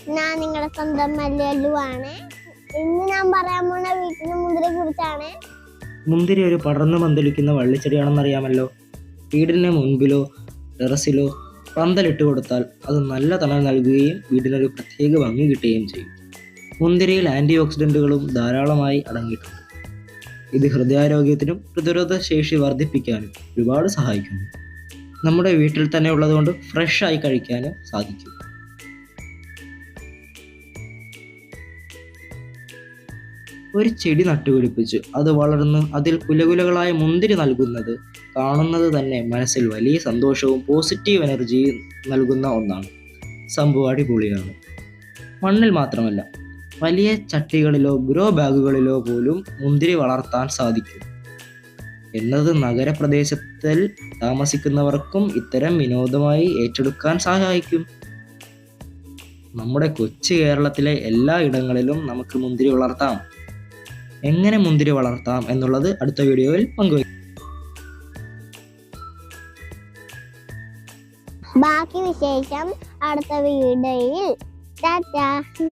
ഞാൻ നിങ്ങളുടെ സ്വന്തം മല്ലു ആണ്. ഇന്ന് ഞാൻ പറയാൻ പോണ വീട്ടിലെ മുന്തിരിയെ കുറിച്ചാണ്. മുന്തിരി ഒരു പടർന്നു പന്തലിക്കുന്ന വള്ളിച്ചെടിയാണെന്നറിയാമല്ലോ. വീടിന് മുൻപിലോ ടെറസിലോ പന്തലിട്ട് കൊടുത്താൽ അത് നല്ല തണൽ നൽകുകയും വീടിനൊരു പ്രത്യേക ഭംഗി കിട്ടുകയും ചെയ്യും. മുന്തിരിയിൽ ആൻറ്റി ഓക്സിഡൻറ്റുകളും ധാരാളമായി അടങ്ങിയിട്ടുണ്ട്. ഇത് ഹൃദയാരോഗ്യത്തിനും പ്രതിരോധ ശേഷി വർദ്ധിപ്പിക്കാനും ഒരുപാട് സഹായിക്കുന്നു. നമ്മുടെ വീട്ടിൽ തന്നെ ഉള്ളതുകൊണ്ട് ഫ്രഷായി കഴിക്കാനും സാധിക്കും. ഒരു ചെടി നട്ടുപിടിപ്പിച്ച് അത് വളർന്ന് അതിൽ കുലകുലകളായ മുന്തിരി നൽകുന്നത് കാണുന്നത് തന്നെ മനസ്സിൽ വലിയ സന്തോഷവും പോസിറ്റീവ് എനർജിയും നൽകുന്ന ഒന്നാണ്. സംഭവം അടിപൊളിയാണ്. മണ്ണിൽ മാത്രമല്ല, വലിയ ചട്ടികളിലോ ഗ്രോ ബാഗുകളിലോ പോലും മുന്തിരി വളർത്താൻ സാധിക്കും എന്നത് നഗരപ്രദേശത്തിൽ താമസിക്കുന്നവർക്കും ഇത്തരം വിനോദമായി ഏറ്റെടുക്കാൻ സഹായിക്കും. നമ്മുടെ കൊച്ചു കേരളത്തിലെ എല്ലാ ഇടങ്ങളിലും നമുക്ക് മുന്തിരി വളർത്താം. എങ്ങനെ മുന്തിരി വളർത്താം എന്നുള്ളത് അടുത്ത വീഡിയോയിൽ പങ്കുവയ്ക്കും. ബാക്കി വിശേഷം അടുത്ത വീഡിയോയിൽ. ടാറ്റാ.